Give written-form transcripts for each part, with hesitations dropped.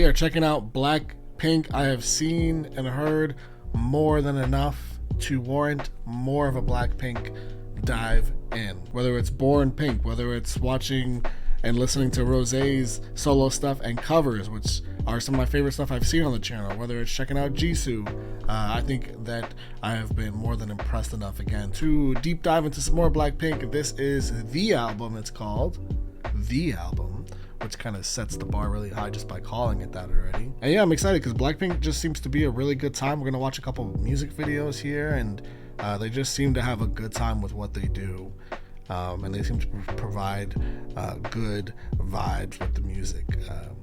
We are checking out BLACKPINK. I have seen and heard more than enough to warrant more of a BLACKPINK dive in. Whether it's Born Pink, whether it's watching and listening to Rosé's solo stuff and covers, which are some of my favorite stuff I've seen on the channel, whether it's checking out Jisoo, I think that I have been more than impressed enough again to deep dive into some more BLACKPINK. This is The Album. It's called The Album, which kind of sets the bar really high just by calling it that already. And yeah, I'm excited because BLACKPINK just seems to be a really good time. We're gonna watch a couple of music videos here, and they just seem to have a good time with what they do. And they seem to provide good vibes with the music.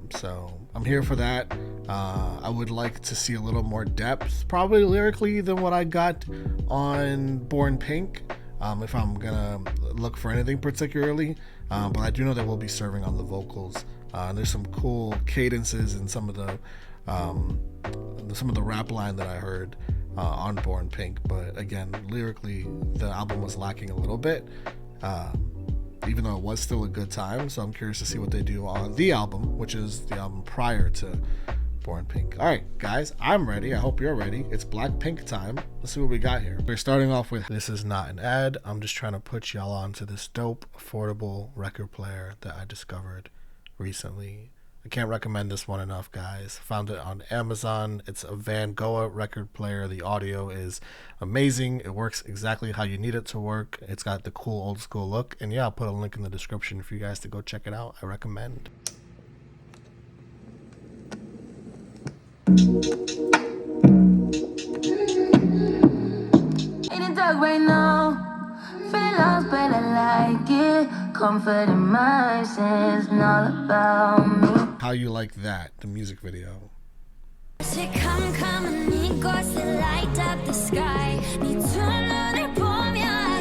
So I'm here for that. I would like to see a little more depth, probably lyrically, than what I got on Born Pink, if I'm gonna look for anything particularly. But I do know that we'll be serving on the vocals. And there's some cool cadences in some of the rap line that I heard on Born Pink. But again, lyrically, the album was lacking a little bit. Even though it was still a good time, so I'm curious to see what they do on The Album, which is the album prior to Born Pink. All right, guys, I'm ready. I hope you're ready. It's BLACKPINK time. Let's see what we got here. We're starting off with, this is not an ad. I'm just trying to put y'all onto this dope, affordable record player that I discovered recently. I can't recommend this one enough, guys. Found it on Amazon. It's a Van Gogh record player. The audio is amazing. It works exactly how you need it to work. It's got the cool old school look. And yeah, I'll put a link in the description for you guys to go check it out. I recommend. In the dark right now, feeling lost but I like it. Comfort in my sense, not about me. How you like that, the music video? Light up the sky.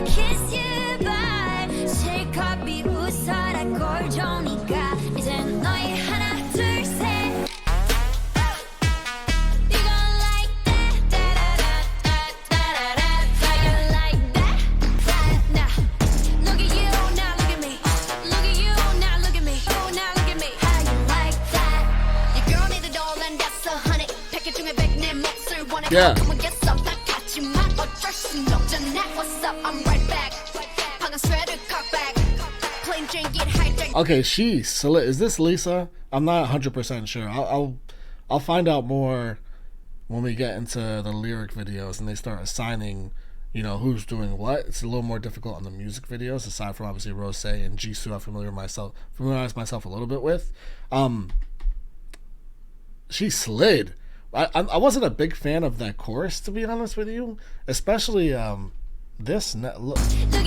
Kiss you bye. Shake up 비웃어라 꼴 좋으니까 이제 너희 하나 둘 셋. You gon' like that. You like that. Now look at you, now look at me. Look at you, now look at me. Oh, now look at me. How you like that? Your girl need a doll and that's 100. 패킷 중에 100 내 몫을 원해. Yeah. Come and get some. 다 같지만 어쩔 순 없잖아. What's up? I'm right back. 방금 sweater cock back. Plain Jane get hijacked. Okay, is this Lisa? I'm not 100% sure. I'll find out more when we get into the lyric videos and they start assigning, you know, who's doing what. It's a little more difficult on the music videos, aside from obviously Rosé and Jisoo. I familiarize myself a little bit with. She slid. I wasn't a big fan of that chorus, to be honest with you, especially this. Look at you, now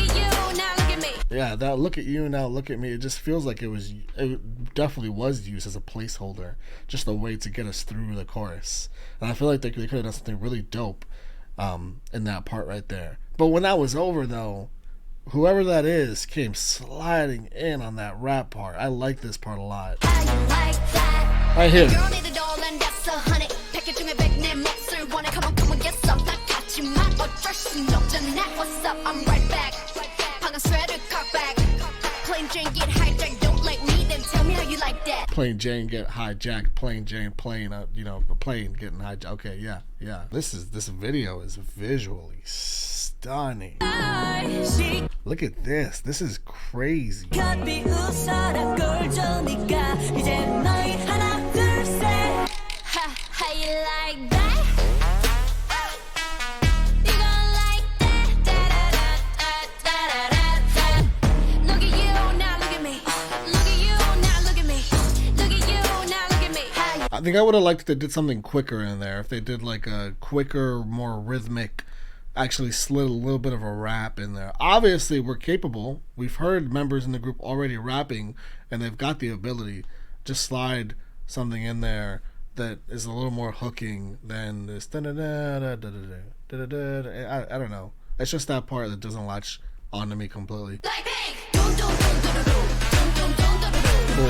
look at me. Yeah, that look at you, now look at me. It just feels like it definitely was used as a placeholder, just a way to get us through the chorus. And I feel like they could have done something really dope in that part right there. But when that was over, though, whoever that is came sliding in on that rap part. I like this part a lot. Right here. What's up? I'm right back. 방금 sweater cock back. Plain Jane get hijacked. Don't like me, then tell me how you like that. Plain Jane get hijacked. Plain Jane plane, you know, a plane getting hijacked. Okay, yeah. This video is visually stunning. Look at this. This is crazy. How you like that? I think I would have liked if they did something quicker in there. If they did like a quicker, more rhythmic, actually slid a little bit of a rap in there. Obviously, we're capable. We've heard members in the group already rapping, and they've got the ability. Just slide something in there that is a little more hooking than this. I don't know. It's just that part that doesn't latch onto me completely. Cool.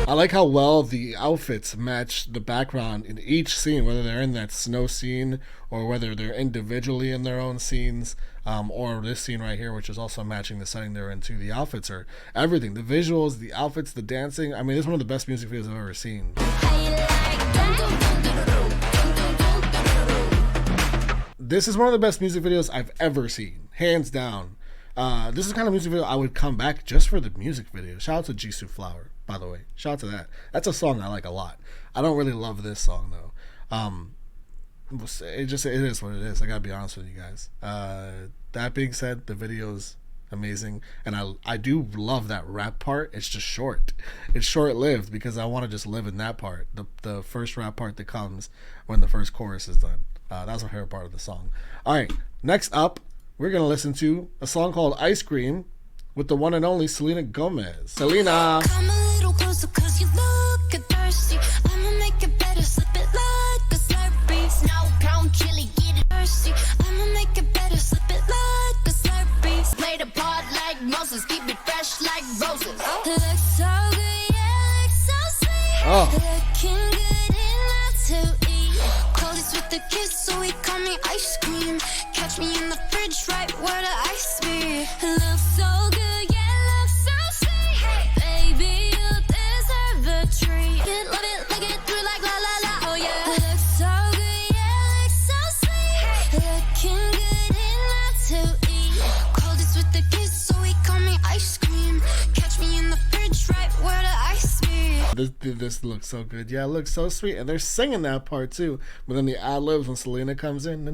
I like how well the outfits match the background in each scene, whether they're in that snow scene or whether they're individually in their own scenes. or this scene right here, which is also matching the setting they're into. The outfits are everything, the visuals, the outfits, the dancing. I mean, it's one of the best music videos I've ever seen. This is one of the best music videos I've ever seen, hands down. This is the kind of music video I would come back just for the music video. Shout out to Jisoo Flower, by the way. Shout out to that. That's a song I like a lot. I don't really love this song though. It is what it is. I gotta be honest with you guys. That being said, the video's amazing, and I do love that rap part. It's just short. It's short-lived because I want to just live in that part. The first rap part that comes when the first chorus is done. That's my favorite part of the song. All right, next up, we're gonna listen to a song called "Ice Cream" with the one and only Selena Gomez. Selena. Come a little closer 'cause you look thirsty. I'ma make it better, slip it like a Slurpee. Snow cone chili, get it thirsty. I'ma make it better, slip it like a Slurpee. Play the part like Moses, keep it fresh like roses. Looks so good, yeah, looks so sweet. Looking good and not to eat. Coldest with the kiss, so he call me ice cream. Catch me in the fridge, right where the ice be. Looks so good, yeah, looks so sweet. Hey, baby, you deserve a treat. Love it, lick it through like la la la, oh yeah. Looks so good, yeah, looks so sweet. Looking good and not to eat. Coldest with the kiss, so he call me ice cream. Catch me in the fridge, right where the ice be. This looks so good. Yeah, it looks so sweet. And they're singing that part too. But then the ad-libs when Selena comes in.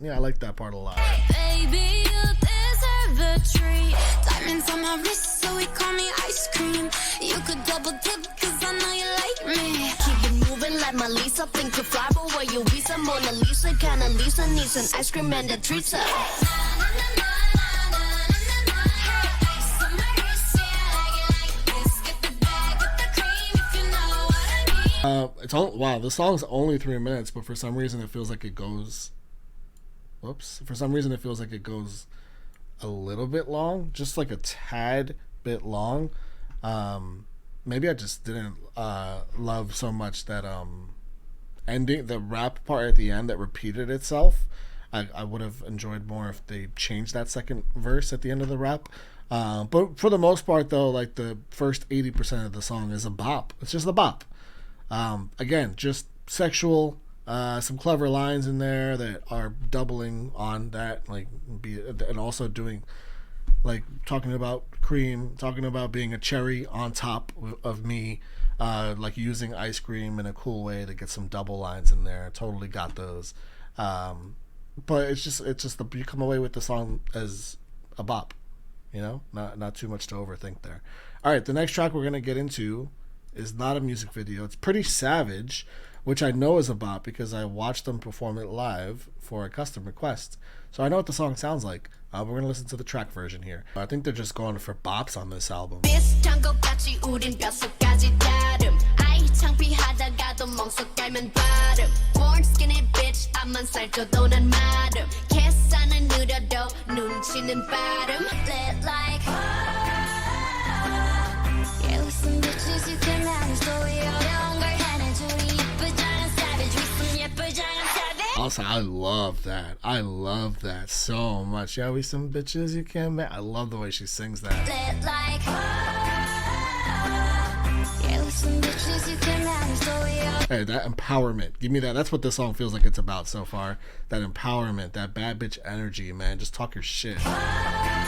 Yeah, I like that part a lot. Baby, you deserve a treat. Diamonds on my wrist, so he call me ice cream. You could double dip, 'cause I know you like me. Keep it moving like Melissa. Think you fly, but where you visa? Mona Lisa, kinda Lisa needs an ice cream and a treat. Wow, the song's only 3 minutes, but for some reason it feels like it goes. Whoops! For some reason it feels like it goes a little bit long, just like a tad bit long. Maybe I just didn't love so much that ending, the rap part at the end that repeated itself. I would have enjoyed more if they changed that second verse at the end of the rap. But for the most part, though, like the first 80% of the song is a bop. It's just a bop. Again, just sexual, some clever lines in there that are doubling on that, and also doing, like, talking about cream, talking about being a cherry on top of me, like using ice cream in a cool way to get some double lines in there. Totally got those. But it's just you come away with the song as a bop, not too much to overthink there. All right, the next track we're gonna get into is not a music video. It's Pretty Savage, which I know is a bop because I watched them perform it live for a custom request. So I know what the song sounds like. We're going to listen to the track version here. I think they're just going for bops on this album. Born skinny bitch, 앞만 살쪄도 난 마름. 계산은 느려도 눈치는 빠름. Lit like yeah, with some bitches you can manage. 또 어려운 걸 하는 둘이 이쁘잖아 savage. with some 예쁘잖아 savage. Also, I love that. I love that so much. Yeah, we some bitches you can't I love the way she sings that. Lit like yeah, with some bitches you can manage. Hey, that empowerment. Give me that. That's what this song feels like it's about so far. That empowerment, that bad bitch energy, man. Just talk your shit. Yeah,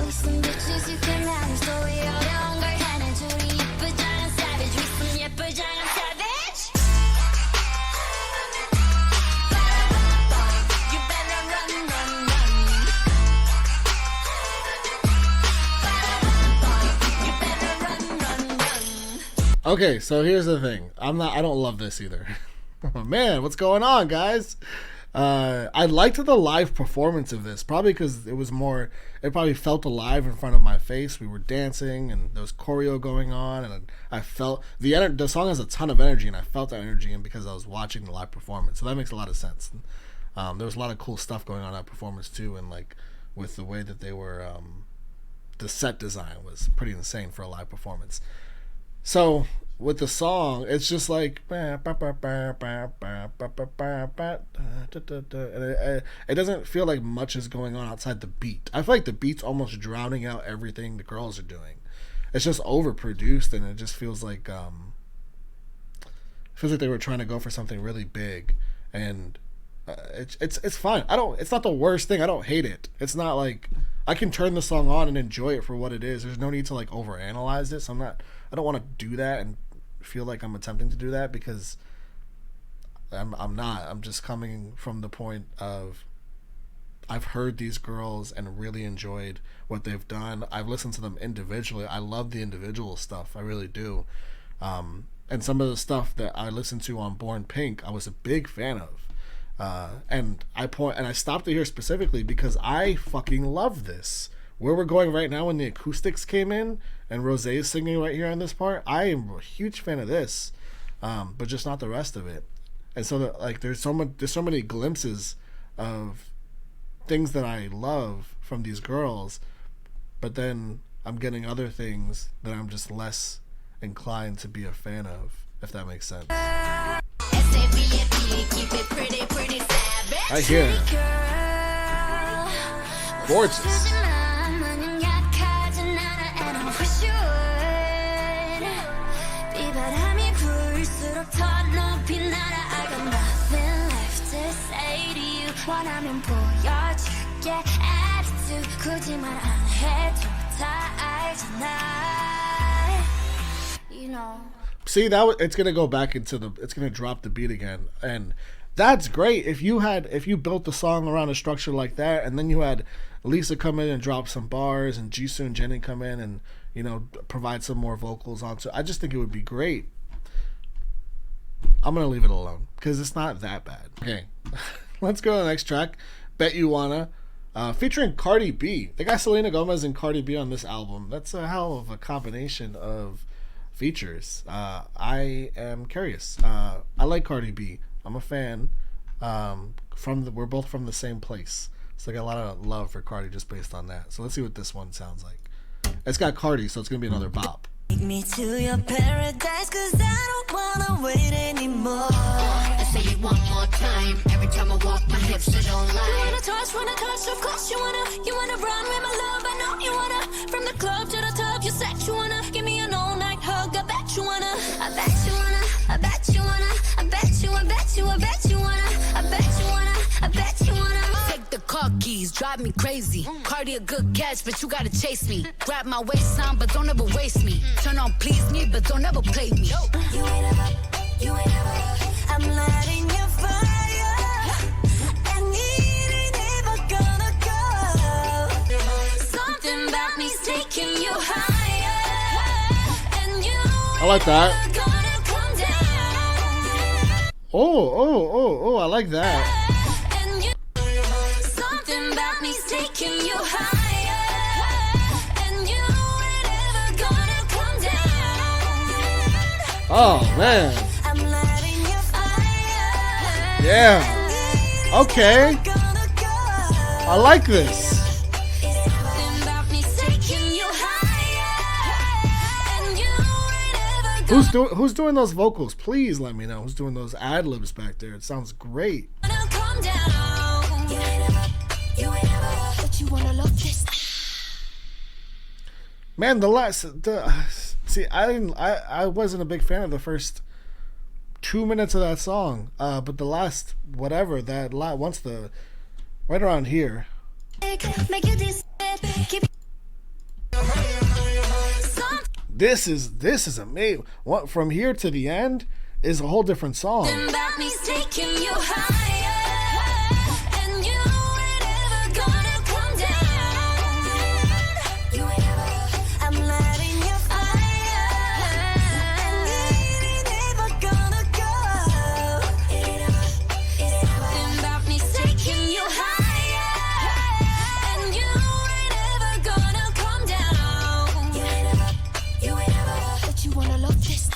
with some bitches you can manage. 또 어려운 걸 하는 둘이 이쁘잖아 savage. with some 예쁘잖아 savage. You better run, run, run. You better run, run, run. Okay, so here's the thing. I don't love this either. Man, what's going on, guys? I liked the live performance of this, probably because it probably felt alive in front of my face. We were dancing and there was choreo going on, and I felt the song has a ton of energy, and I felt that energy in because I was watching the live performance. So that makes a lot of sense. There was a lot of cool stuff going on in that performance too, and like with the way that they were, the set design was pretty insane for a live performance. So with the song, it's just like, and it doesn't feel like much is going on outside the beat. I feel like the beat's almost drowning out everything the girls are doing. It's just overproduced, and it just feels like they were trying to go for something really big, and it's fine. It's not the worst thing. I don't hate it. It's not like I can turn the song on and enjoy it for what it is. There's no need to like overanalyze it. So I don't want to do that and feel like I'm attempting to do that, because I'm not. I'm just coming from the point of I've heard these girls and really enjoyed what they've done. I've listened to them individually. I love the individual stuff. I really do. And some of the stuff that I listened to on Born Pink, I was a big fan of. And I stopped it here specifically because I fucking love this. Where we're going right now, when the acoustics came in and Rose is singing right here on this part, I am a huge fan of this, but just not the rest of it. And so that, like, there's so many glimpses of things that I love from these girls, but then I'm getting other things that I'm just less inclined to be a fan of, if that makes sense. I hear it. Gorgeous. You know. See, it's gonna go back into it's gonna drop the beat again, and that's great. If you built the song around a structure like that, and then you had Lisa come in and drop some bars, and Jisoo and Jennie come in and, you know, provide some more vocals onto it, I just think it would be great. I'm gonna leave it alone because it's not that bad. Okay, let's go to the next track, Bet You Wanna, featuring Cardi B. They got Selena Gomez and Cardi B on this album. That's a hell of a combination of features. I am curious. I like Cardi B. I'm a fan. We're both from the same place, so I got a lot of love for Cardi just based on that. So let's see what this one sounds like. It's got Cardi, so it's gonna be another bop. Take me to your paradise, 'cause I don't wanna wait anymore. I say it one more time. Every time I walk, my hips are don't lie. You wanna touch, of course you wanna run with my love, I know you wanna. From the club to the top, you said you wanna. Give me an all-night hug, I bet you wanna. I bet you wanna, I bet you wanna. I bet you, I bet you, I bet you wanna. I bet you wanna, I bet you wanna. Take the car keys, drive me crazy. Cardi a good catch, but you gotta chase me. Grab my waistline, but don't ever waste me. Turn on please me, but don't ever play me. You ain't ever, I'm lighting your fire. And it ain't never gonna go. Something about me's taking you higher. And you I like that. gonna come down. Oh, I like that. And you, something about me's taking you higher. And you ain't ever gonna come down. Oh man. I'm lighting your fire. Yeah. Okay. Gonna go. I like this. Something about me's taking you higher. And you ain't ever Who's doing those vocals? Please let me know who's doing those ad libs back there. It sounds great. gonna come down. You ain't ever, but you wanna love this. Man, I wasn't a big fan of the first 2 minutes of that song, but the last right around here, Make you this, keep this is amazing. What, from here to the end is a whole different song. something about me's taking you higher. And you ain't ever gonna come down. You ain't ever, I'm lighting your fire. And it ain't never gonna go. Something about me's taking you higher. And you ain't ever gonna come down. You ain't ever, but you wanna love this.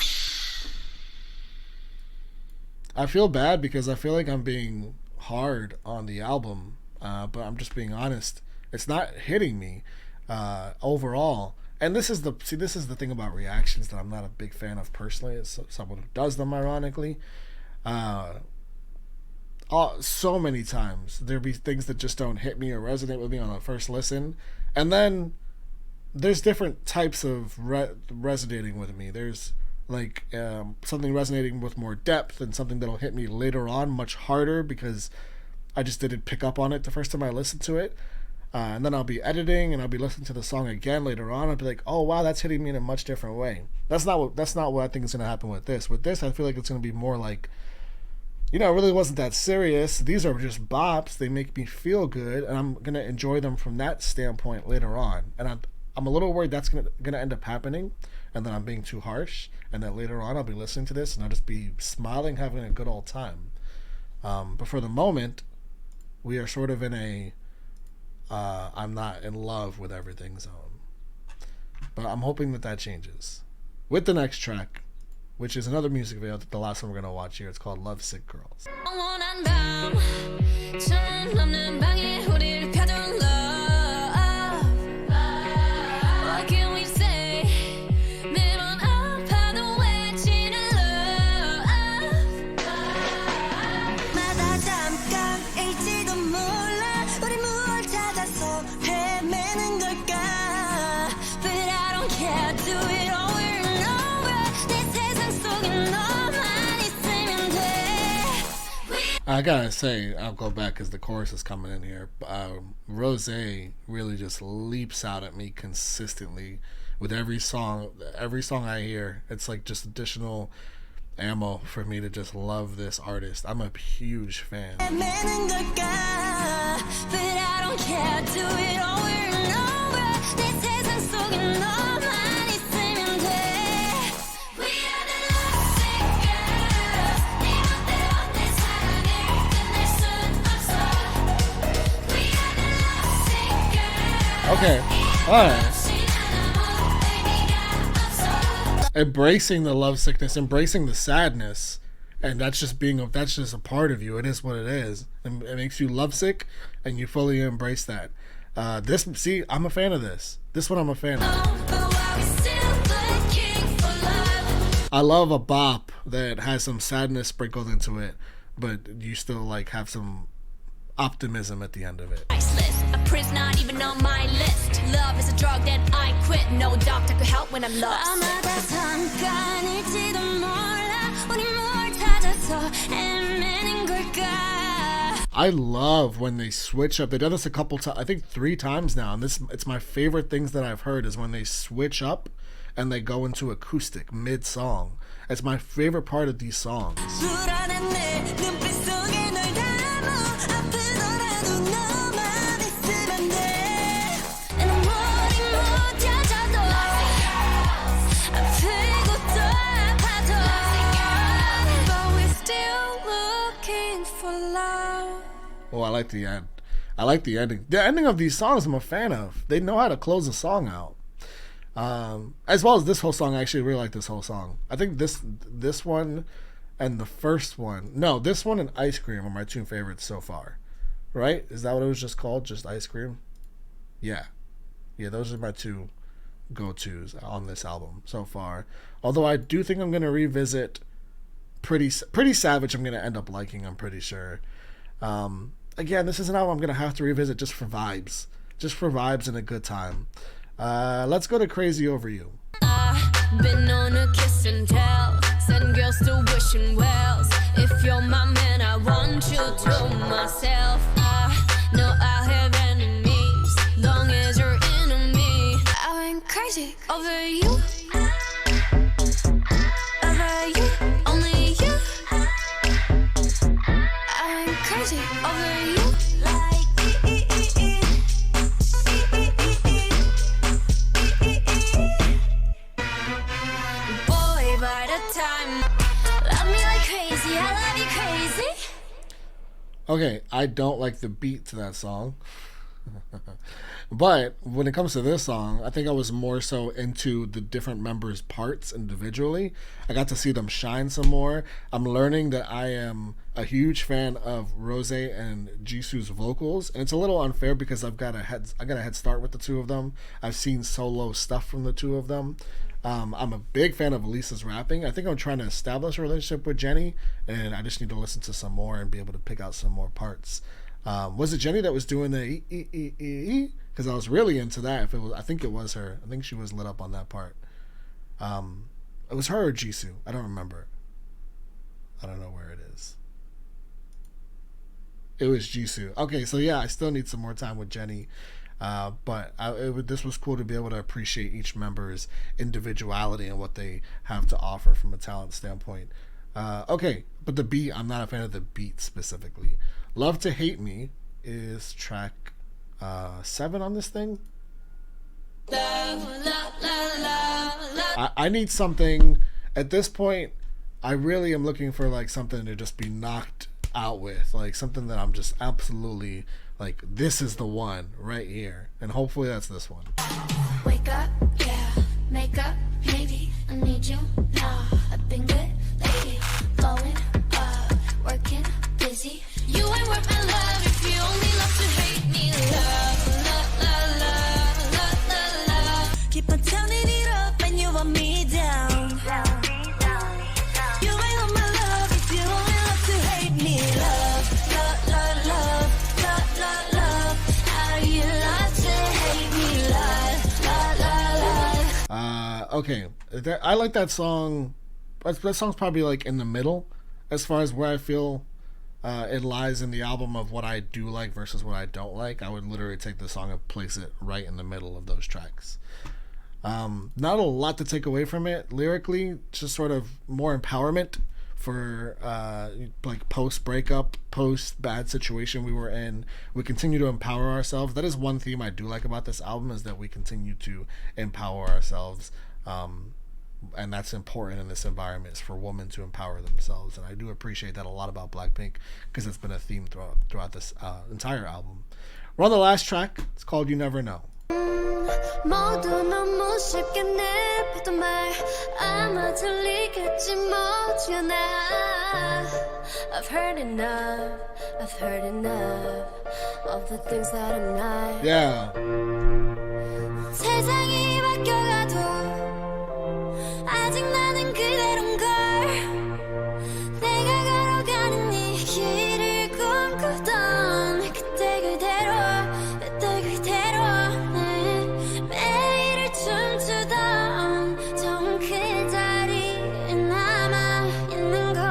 I feel bad because I feel like I'm being hard on the album, but I'm just being honest. It's not hitting me overall. and this is the thing about reactions that I'm not a big fan of personally. As someone who does them, ironically, so many times there be things that just don't hit me or resonate with me on the first listen, and then there's different types of resonating with me. There's like something resonating with more depth, and something that'll hit me later on much harder because I just didn't pick up on it the first time I listened to it. And then I'll be editing and I'll be listening to the song again later on. I'll be like, oh wow, that's hitting me in a much different way. That's not what I think is gonna happen with this. With this, I feel like it's gonna be more like, it really wasn't that serious. These are just bops. They make me feel good, and I'm gonna enjoy them from that standpoint later on. And I'm a little worried that's gonna end up happening, and then I'm being too harsh, and then later on I'll be listening to this and I'll just be smiling, having a good old time. But for the moment, we are sort of in a I'm not in love with everything zone. But I'm hoping that changes with the next track, which is another music video, the last one we're gonna watch here. It's called Lovesick Girls. I gotta say, I'll go back because the chorus is coming in here. Rose really just leaps out at me consistently with every song. Every song I hear, it's like just additional ammo for me to just love this artist. I'm a huge fan. Okay, alright. Embracing the love sickness, embracing the sadness, and that's just a part of you. It is what it is. And it makes you lovesick, and you fully embrace that. I'm a fan of this. This one I'm a fan of. I love a bop that has some sadness sprinkled into it, but you still like have some optimism at the end of it. A prince not even on my list. Love is a drug that I quit. No doctor could help when I'm lost. I love when they switch up. They've done this a couple times, I think 3 times now, and it's my favorite things that I've heard is when they switch up and they go into acoustic mid-song. It's my favorite part of these songs. Oh, I like the end. I like the ending. The ending of these songs I'm a fan of. They know how to close a song out. As well as this whole song. I actually really like this whole song. I think this one and the first one. No, this one and Ice Cream are my 2 favorites so far. Right? Is that what it was just called? Just Ice Cream? Yeah. Yeah, those are my 2 go-tos on this album so far. Although I do think I'm going to revisit Pretty Savage. I'm going to end up liking, I'm pretty sure. Again, this is an album I'm going to have to revisit just for vibes. Just for vibes and a good time. Let's go to Crazy Over You. Been on a kiss and tell. Send girls to wishing wells. If you're my man, I want you to myself. No, I have enemies. Long as you're in me. I went crazy over you. Over you. Only you. I went crazy over you. Okay, I don't like the beat to that song. But when it comes to this song, I think I was more so into the different members' parts individually. I got to see them shine some more. I'm learning that I am a huge fan of Rose and Jisoo's vocals, and it's a little unfair because I got a head start with the two of them. I've seen solo stuff from the two of them. I'm a big fan of Elisa's rapping. I think I'm trying to establish a relationship with Jennie, and I just need to listen to some more and be able to pick out some more parts. Was it Jennie that was doing the because I was really into that. If it was, I think it was her. I think she was lit up on that part. It was her or Jisoo. I don't remember. I don't know where it is. It was Jisoo. Okay, so yeah, I still need some more time with Jennie. But this was cool to be able to appreciate each member's individuality and what they have to offer from a talent standpoint. Okay, but the beat, I'm not a fan of the beat specifically. Love to Hate Me is track 7 on this thing. I need something at this point. I really am looking for like something to just be knocked out with, like something that I'm just absolutely like, this is the one right here, and hopefully that's this one. Wake up, yeah, make up, maybe I need you now. I've been good lately, blowing up, working busy. You ain't worth my love if you only love to hate me. Love, love, love, love, love, love. Keep on turning it up and you want me down. You ain't on my love if you only love to hate me. Love, love, love, love, love, love, love. How you love to hate me. Love, love, love, love. Okay, I like that song. That song's probably like in the middle as far as where I feel it lies in the album of what I do like versus what I don't like. I would literally take the song and place it right in the middle of those tracks. Not a lot to take away from it lyrically, just sort of more empowerment for like post breakup, post bad situation we were in. We continue to empower ourselves. That is one theme I do like about this album, is that we continue to empower ourselves. And that's important in this environment, is for women to empower themselves, and I do appreciate that a lot about Blackpink, because it's been a theme throughout this entire album. We're on the last track. It's called You Never Know. 모두 너무 쉽게 내뱉던 말 아마 들리겠지 모두나. I've heard enough of the things that I'm not. Yeah. 세상이 바뀌어가도 아직 나는 그대로인걸. 내가 걸어가는 이 길을 꿈꾸던 그때 그대로 내 매일을 춤추던 정 그 자리에 남아있는 걸.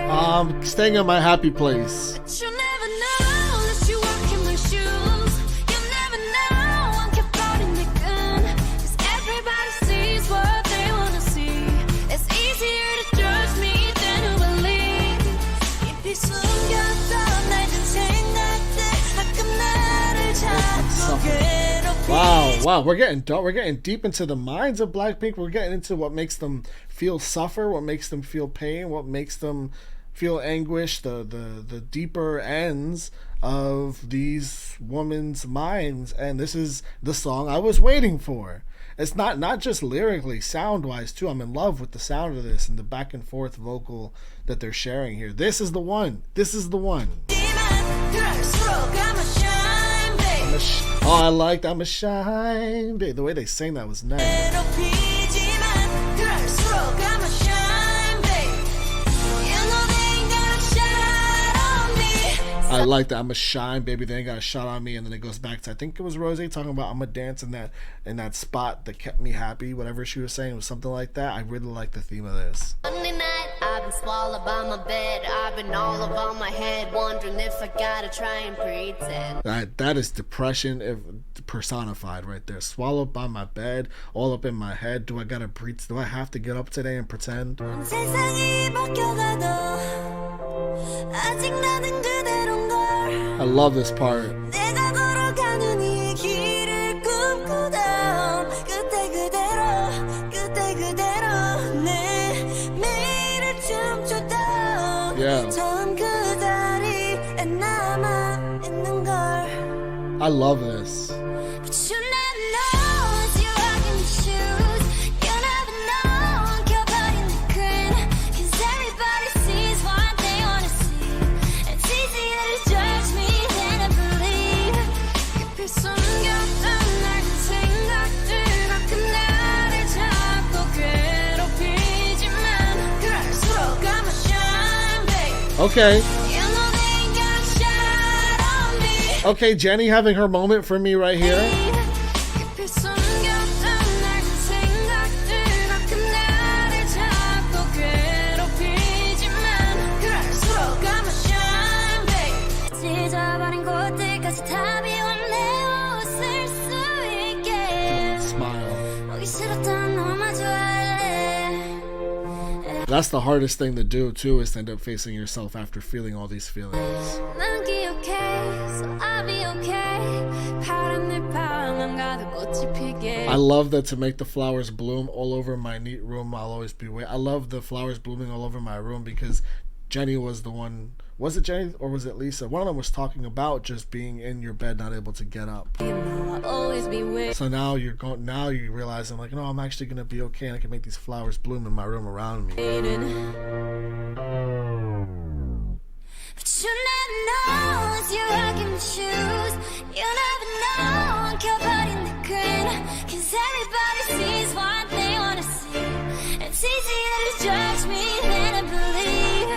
I'm staying in my happy place. But you never know unless you walk in my shoes. You never know I'm kept out in the gun. 'Cause everybody sees what they wanna see. It's easier to judge me than to believe. 깊이 숨겼던 낡은 생각들 가끔 나를 자꾸 괴롭히. Wow, we're getting deep into the minds of Blackpink. We're getting into what makes them feel suffer, what makes them feel pain, what makes them feel anguish, the deeper ends of these women's minds. And this is the song I was waiting for. It's not just lyrically, sound wise too. I'm in love with the sound of this and the back and forth vocal that they're sharing here. This is the one. This is the one. Oh, I liked I'm a shine. The way they sang that was nice. I like that I'm a shine, baby. They ain't got a shot on me, and then it goes back to, I think it was Rose talking about I'm a dance in that spot that kept me happy. Whatever she was saying, it was something like that. I really like the theme of this. Monday night, I've been swallowed by my bed. I've been all up on my head, wondering if I gotta try and pretend. That is depression personified right there. Swallowed by my bed, all up in my head. Do I gotta breathe? Do I have to get up today and pretend? 세상이 바뀌어가도 아직 나는 그대로인걸. I love this part. 내가 걸어가는 이 길을 꿈꾸던 그때 그대로 내 매일을 춤추던 Yeah. 처음 그 자리에 남아있는 걸. I love this. But you never know as you're rocking your shoes. You never know, 켜버린 내 grin. 'Cause everybody sees what they wanna see. It's easier to judge me than to believe. 깊이 숨겼던 낡은 생각들 가끔 나를 자꾸 괴롭히지만 그럴수록 I'm a shine, babe. Okay. You know they ain't got a shot on me. Okay, Jenny having her moment for me right here. 깊이 숨겼던 낡은 생각들 가끔 나를 자꾸 괴롭히지만 그럴수록 I'm a shine, babe. 찢어버린 곳들까지 다 비워내 웃을 수 있게. Smile. 보기 싫었던 너마저 할래. That's the hardest thing to do too, is to end up facing yourself after feeling all these feelings. 난 기억해, so I'll be okay. 파란 늘 밤만 가득 꽃이 피게. I love that to make the flowers bloom all over my neat room, I'll always be waiting. I love the flowers blooming all over my room because Jenny was the one. Was it Jenny or was it Lisa? One of them was talking about just being in your bed, not able to get up. You know I'll always be with. So now you're going. Now you realize I'm like, no, I'm actually gonna be okay, and I can make these flowers bloom in my room around me. But you never know as you're rocking your shoes. You never know, 켜버린 내 grin. 'Cause everybody sees what they wanna see. It's easier to judge me than to believe.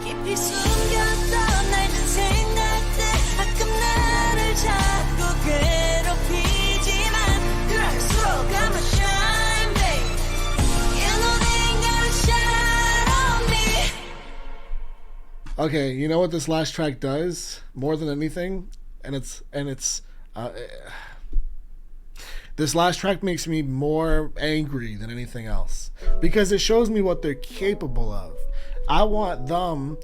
깊이 숨겼던 낡은 생각들 가끔 나를 자꾸 괴롭히지만 그럴수록 I'm a shine, babe. You know they ain't got a shot on me. Okay, you know what this last track does more than anything, and this last track makes me more angry than anything else because it shows me what they're capable of. I want them,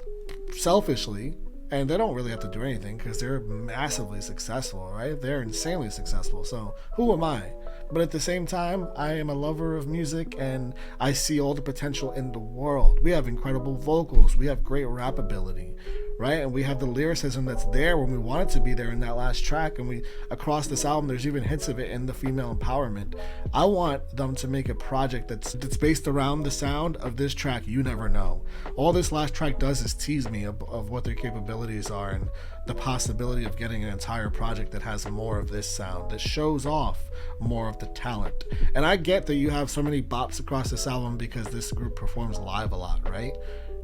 selfishly, and they don't really have to do anything because they're massively successful, right? They're insanely successful. So who am I? But at the same time, I am a lover of music and I see all the potential in the world. We have incredible vocals. We have great rap ability, right? And we have the lyricism that's there when we want it to be there in that last track. And we, across this album, there's even hints of it in the female empowerment. I want them to make a project that's based around the sound of this track, You Never Know. All this last track does is tease me of what their capabilities are and the possibility of getting an entire project that has more of this sound, that shows off more of the talent. And I get that you have so many bops across this album because this group performs live a lot, right?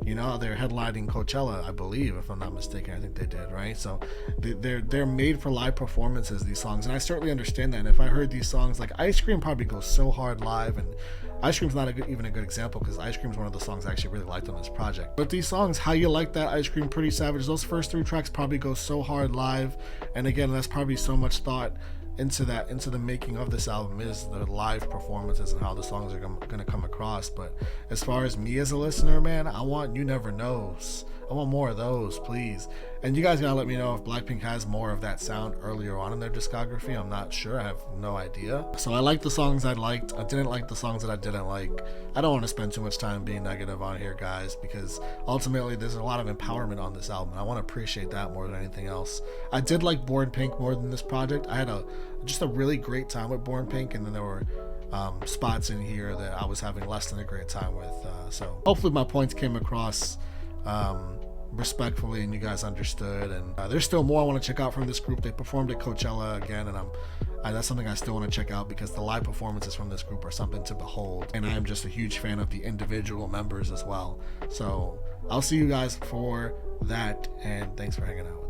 You know, they're headlining Coachella, I believe, if I'm not mistaken. I think they did, right? So they're made for live performances, these songs, and I certainly understand that. And if I heard these songs, like Ice Cream probably goes so hard live, and Ice Cream's not even a good example because Ice Cream's one of the songs I actually really liked on this project. But these songs, How You Like That, Ice Cream, Pretty Savage, those first three tracks probably go so hard live. And again, that's probably so much thought into the making of this album, is the live performances and how the songs are going to come across. But as far as me as a listener, man, I want You Never Knows. I want more of those, please. And you guys gotta let me know if Blackpink has more of that sound earlier on in their discography. I'm not sure. I have no idea. So I like the songs I liked. I didn't like the songs that I didn't like. I don't want to spend too much time being negative on here, guys, because ultimately there's a lot of empowerment on this album, and I want to appreciate that more than anything else. I did like Born Pink more than this project. I had just a really great time with Born Pink, and then there were spots in here that I was having less than a great time with. So hopefully my points came across respectfully and you guys understood. And there's still more I want to check out from this group. They performed at Coachella again, and that's something I still want to check out because the live performances from this group are something to behold. And I am just a huge fan of the individual members as well. So I'll see you guys for that, and thanks for hanging out.